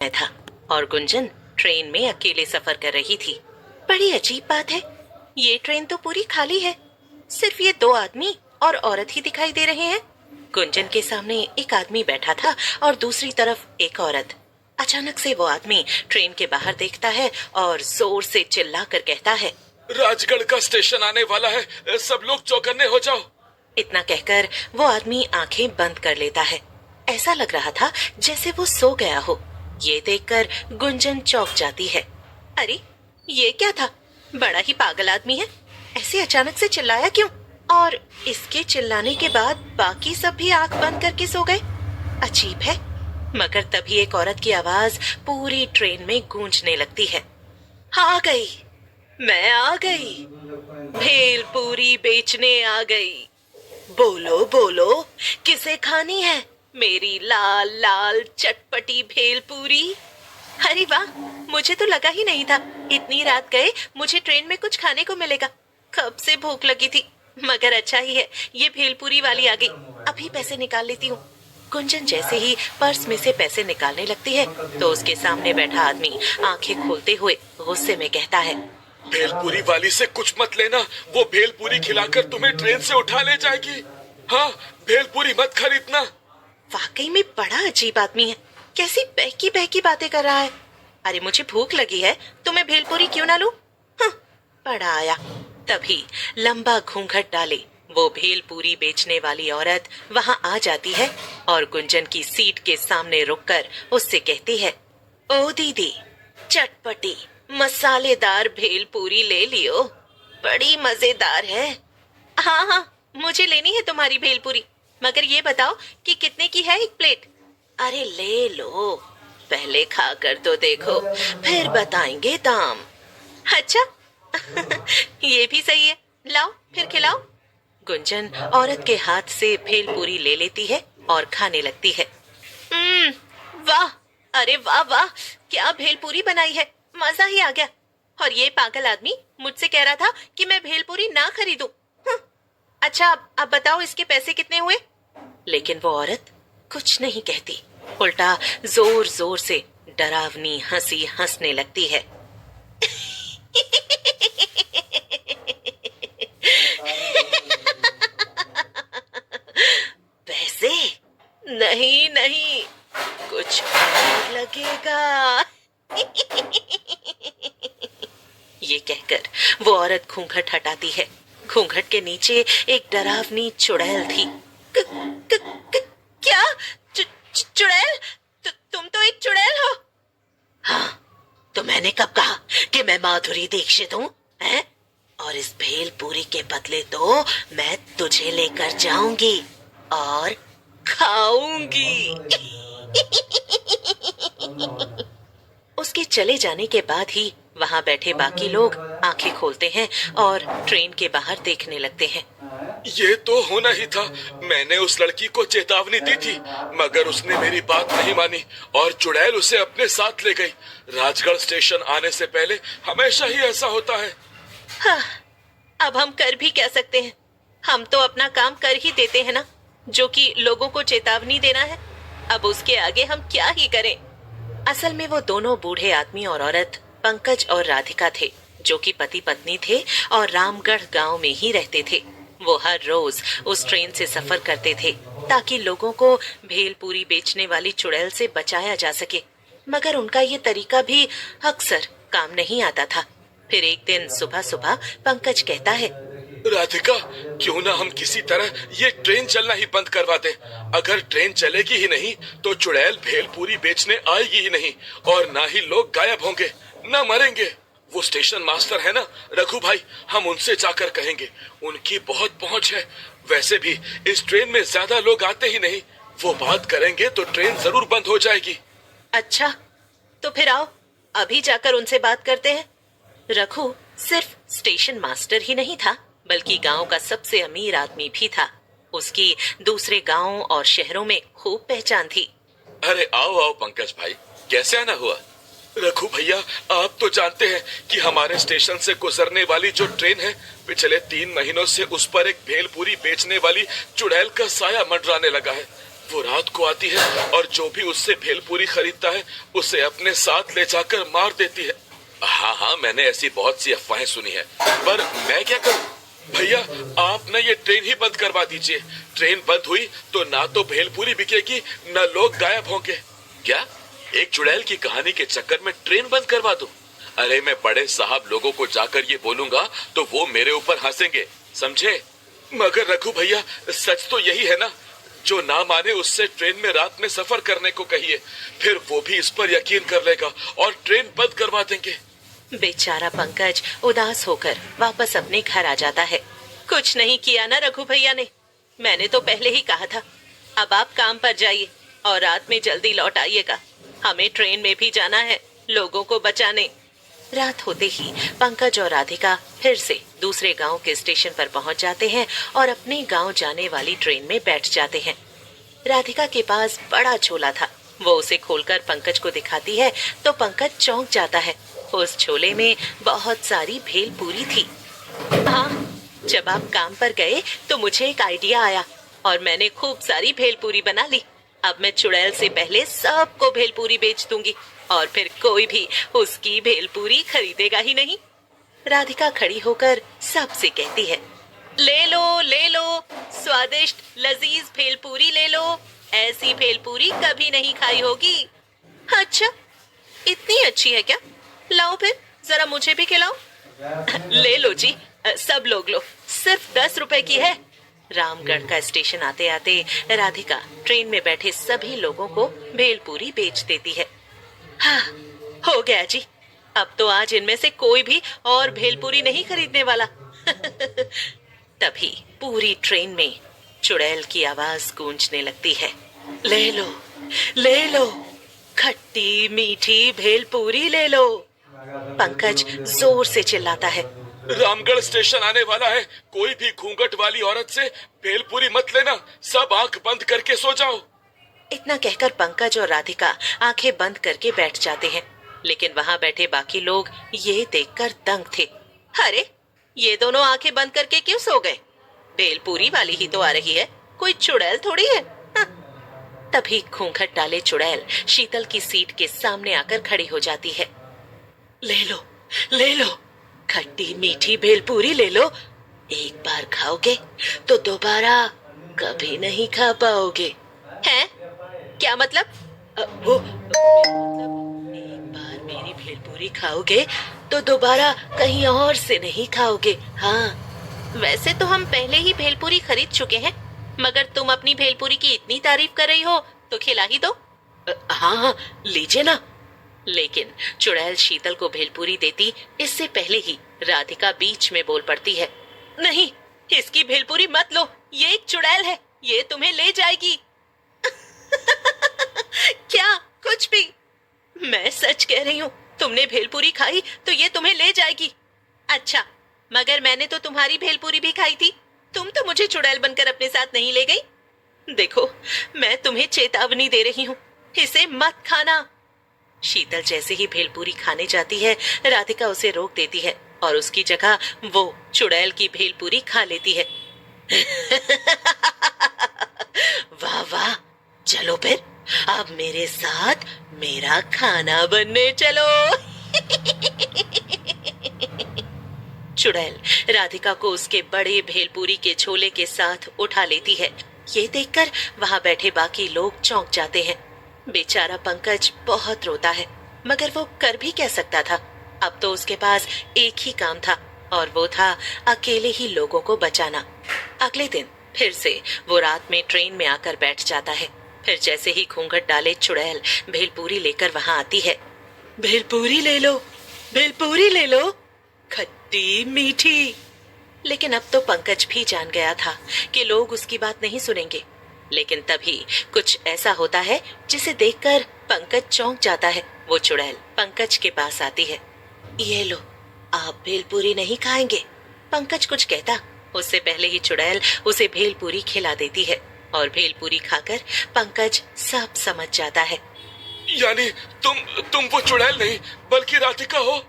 मैं था और गुंजन ट्रेन में अकेले सफर कर रही थी। बड़ी अजीब बात है, ये ट्रेन तो पूरी खाली है। सिर्फ ये दो आदमी और औरत ही दिखाई दे रहे हैं। गुंजन के सामने एक आदमी बैठा था और दूसरी तरफ एक औरत। अचानक से वो आदमी ट्रेन के बाहर देखता है और जोर से चिल्ला कर कहता है, राजगढ़ का स्टेशन आने वाला है, सब लोग चौकन्ने हो जाओ। इतना कहकर वो आदमी आंखें बंद कर लेता है। ऐसा लग रहा था जैसे वो सो गया हो। ये देखकर गुंजन चौंक जाती है। अरे ये क्या था, बड़ा ही पागल आदमी है, ऐसे अचानक से चिल्लाया क्यों? और इसके चिल्लाने के बाद बाकी सब भी आंख बंद करके सो गए। अजीब है। मगर तभी एक औरत की आवाज पूरी ट्रेन में गूंजने लगती है। आ गई, मैं आ गई, भेल पूरी बेचने आ गई। बोलो बोलो, किसे खानी है मेरी लाल लाल चटपटी भेल पूरी? अरे वाह, मुझे तो लगा ही नहीं था इतनी रात गए मुझे ट्रेन में कुछ खाने को मिलेगा। कब से भूख लगी थी, मगर अच्छा ही है ये भेलपूरी वाली आ गई। अभी पैसे निकाल लेती हूँ। गुंजन जैसे ही पर्स में से पैसे निकालने लगती है तो उसके सामने बैठा आदमी आंखें खोलते हुए गुस्से में कहता है, भेलपूरी वाली से कुछ मत लेना, वो भेलपूरी खिलाकर तुम्हें ट्रेन से उठा ले जाएगी। हाँ, भेलपूरी मत खरीदना। वाकई में बड़ा अजीब आदमी है, कैसी बहकी बहकी बातें कर रहा है। अरे मुझे भूख लगी है तो मैं भेलपूरी क्यों ना लूं? पड़ा आया। तभी लंबा घूंघट डाले वो भेलपूरी बेचने वाली औरत वहां आ जाती है और गुंजन की सीट के सामने रुककर उससे कहती है, ओ दीदी, चटपटी मसालेदार भेलपूरी ले लियो, बड़ी मजेदार है। हाँ हाँ, मुझे लेनी है तुम्हारी भेलपूरी, मगर ये बताओ कि कितने की है एक प्लेट? अरे ले लो, पहले खा कर तो देखो, फिर बताएंगे दाम। अच्छा ये भी सही है, लाओ फिर खिलाओ। गुंजन औरत के हाथ से भेलपूरी ले लेती है और खाने लगती है। वाह, अरे वाह वाह, क्या भेलपूरी बनाई है, मजा ही आ गया। और ये पागल आदमी मुझसे कह रहा था कि मैं भेलपूरी ना खरीदूं। अच्छा अब बताओ इसके पैसे कितने हुए? लेकिन वो औरत कुछ नहीं कहती, उल्टा जोर जोर से डरावनी हंसी हंसने लगती है। पैसे नहीं नहीं, कुछ और लगेगा। ये कहकर वो औरत घूंघट हटाती है। घूंघट के नीचे एक डरावनी चुड़ैल थी। क्या चुड़ैल? तुम तो एक चुड़ैल हो? हाँ, तो मैंने कब कहा कि मैं माधुरी दीक्षित हूँ? हैं? और इस भेलपूरी के बदले तो मैं तुझे लेकर जाऊंगी और खाऊंगी। उसके चले जाने के बाद ही वहां बैठे बाकी लोग आंखें खोलते हैं और ट्रेन के बाहर देखने लगते हैं। ये तो होना ही था, मैंने उस लड़की को चेतावनी दी थी, मगर उसने मेरी बात नहीं मानी और चुड़ैल उसे अपने साथ ले गई। राजगढ़ स्टेशन आने से पहले हमेशा ही ऐसा होता है। हाँ, अब हम कर भी क्या सकते हैं? हम तो अपना काम कर ही देते हैं ना, जो कि लोगों को चेतावनी देना है। अब उसके आगे हम क्या ही करें? असल में वो दोनों बूढ़े आदमी और औरत पंकज और राधिका थे, जो कि पति पत्नी थे और रामगढ़ गांव में ही रहते थे। वो हर रोज उस ट्रेन से सफर करते थे ताकि लोगों को भेलपूरी बेचने वाली चुड़ैल से बचाया जा सके, मगर उनका ये तरीका भी अक्सर काम नहीं आता था। फिर एक दिन सुबह सुबह पंकज कहता है, राधिका, क्यों ना हम किसी तरह ये ट्रेन चलना ही बंद करवा दें। अगर ट्रेन चलेगी ही नहीं तो चुड़ैल भेलपूरी बेचने आएगी ही नहीं और ना ही लोग गायब होंगे, ना मरेंगे। वो स्टेशन मास्टर है ना रघु भाई, हम उनसे जाकर कहेंगे, उनकी बहुत पहुंच है। वैसे भी इस ट्रेन में ज्यादा लोग आते ही नहीं, वो बात करेंगे तो ट्रेन जरूर बंद हो जाएगी। अच्छा, तो फिर आओ अभी जाकर उनसे बात करते हैं। रघु सिर्फ स्टेशन मास्टर ही नहीं था, बल्कि गांव का सबसे अमीर आदमी भी था। उसकी दूसरे गांवों और शहरों में खूब पहचान थी। अरे आओ आओ पंकज भाई, कैसे आना हुआ? रघु भैया, आप तो जानते हैं कि हमारे स्टेशन से गुजरने वाली जो ट्रेन है, पिछले 3 महीनों से उस पर एक भेलपूरी बेचने वाली चुड़ैल का साया मंडराने लगा है। वो रात को आती है और जो भी उससे भेलपूरी खरीदता है उसे अपने साथ ले जाकर मार देती है। हाँ हाँ, मैंने ऐसी बहुत सी अफवाहें सुनी है, पर मैं क्या करूं? भैया, आप ना ये ट्रेन ही बंद करवा दीजिए। ट्रेन बंद हुई तो ना तो भेलपूरी बिकेगी, न लोग गायब होंगे। क्या एक चुड़ैल की कहानी के चक्कर में ट्रेन बंद करवा दूं? अरे मैं बड़े साहब लोगों को जाकर ये बोलूंगा तो वो मेरे ऊपर हंसेंगे, समझे? मगर रघु भैया, सच तो यही है ना? जो ना माने उससे ट्रेन में रात में सफर करने को कहिए, फिर वो भी इस पर यकीन कर लेगा और ट्रेन बंद करवा देंगे। बेचारा पंकज उदास होकर वापस अपने घर आ जाता है। कुछ नहीं किया ना रघु भैया ने, मैंने तो पहले ही कहा था। अब आप काम पर जाइए और रात में जल्दी लौट आइएगा, हमें ट्रेन में भी जाना है लोगों को बचाने। रात होते ही पंकज और राधिका फिर से दूसरे गांव के स्टेशन पर पहुंच जाते हैं और अपने गांव जाने वाली ट्रेन में बैठ जाते हैं। राधिका के पास बड़ा झोला था, वो उसे खोलकर पंकज को दिखाती है तो पंकज चौंक जाता है। उस झोले में बहुत सारी भेलपूरी थी। हाँ, जब आप काम पर गए तो मुझे एक आइडिया आया और मैंने खूब सारी भेलपूरी बना ली। अब मैं चुड़ैल से पहले सबको भेलपूरी बेच दूंगी और फिर कोई भी उसकी भेलपूरी खरीदेगा ही नहीं। राधिका खड़ी होकर सबसे कहती है, ले लो, स्वादिष्ट लजीज भेलपूरी ले लो, ऐसी भेलपूरी कभी नहीं खाई होगी। अच्छा, इतनी अच्छी है क्या? लाओ फिर जरा मुझे भी खिलाओ। ले लो जी, सब लोग लो, सिर्फ 10 रुपए की है। रामगढ़ का स्टेशन आते आते राधिका ट्रेन में बैठे सभी लोगों को भेलपूरी बेच देती है। हाँ, हो गया जी, अब तो आज इनमें से कोई भी और भेलपूरी नहीं खरीदने वाला। तभी पूरी ट्रेन में चुड़ैल की आवाज गूंजने लगती है, ले लो, खट्टी मीठी भेलपूरी ले लो। पंकज जोर से चिल्लाता है, रामगढ़ स्टेशन आने वाला है, कोई भी घूंघट वाली औरत से भेलपूरी मत लेना, सब आंख बंद करके सो जाओ। इतना कहकर पंकज और राधिका आंखें बंद करके बैठ जाते हैं, लेकिन वहां बैठे बाकी लोग ये देखकर दंग थे। अरे, ये दोनों आंखें बंद करके क्यों सो गए? भेलपूरी वाली ही तो आ रही है, कोई चुड़ैल थोड़ी है। हाँ। तभी घूंघट डाले चुड़ैल शीतल की सीट के सामने आकर खड़ी हो जाती है। ले लो, खट्टी मीठी भेलपूरी ले लो, एक बार खाओगे तो दोबारा कभी नहीं खा पाओगे। हैं? क्या मतलब? एक बार मेरी भेलपूरी खाओगे तो दोबारा कहीं और से नहीं खाओगे। हाँ, वैसे तो हम पहले ही भेलपूरी खरीद चुके हैं, मगर तुम अपनी भेलपूरी की इतनी तारीफ कर रही हो तो खिला ही दो। हाँ, लीजिए ना। लेकिन चुड़ैल शीतल को भेलपूरी देती इससे पहले ही राधिका बीच में बोल पड़ती है, नहीं, इसकी भेलपूरी मत लो, ये एक चुड़ैल है, ये तुम्हें ले जाएगी। क्या? कुछ भी? मैं सच कह रही हूँ, तुमने भेलपूरी खाई तो ये तुम्हें ले जाएगी। अच्छा, मगर मैंने तो तुम्हारी भेलपूरी भी खाई थी, तुम तो मुझे चुड़ैल बनकर अपने साथ नहीं ले गई। देखो, मैं तुम्हें चेतावनी दे रही हूँ, इसे मत खाना। शीतल जैसे ही भेलपूरी खाने जाती है, राधिका उसे रोक देती है और उसकी जगह वो चुड़ैल की भेलपूरी खा लेती है। वाह वाह, चलो फिर अब मेरे साथ मेरा खाना बनने चलो। चुड़ैल राधिका को उसके बड़े भेलपूरी के झोले के साथ उठा लेती है। ये देखकर वहां बैठे बाकी लोग चौंक जाते हैं। बेचारा पंकज बहुत रोता है, मगर वो कर भी क्या सकता था? अब तो उसके पास एक ही काम था और वो था अकेले ही लोगों को बचाना। अगले दिन फिर से वो रात में ट्रेन में आकर बैठ जाता है। फिर जैसे ही घूंघट डाले चुड़ैल भेलपूरी लेकर वहां आती है। भेलपूरी ले लो, खट्टी मीठी। लेकिन अब तो पंकज भी जान गया था कि लोग उसकी बात नहीं सुनेंगे। लेकिन तभी कुछ ऐसा होता है जिसे देखकर पंकज चौंक जाता है। वो चुड़ैल पंकज के पास आती है। ये लो, आप भेलपूरी नहीं खाएंगे? पंकज कुछ कहता उससे पहले ही चुड़ैल उसे भेलपूरी खिला देती है और भेलपूरी खाकर पंकज सब समझ जाता है। यानी तुम वो चुड़ैल नहीं बल्कि राधिका हो?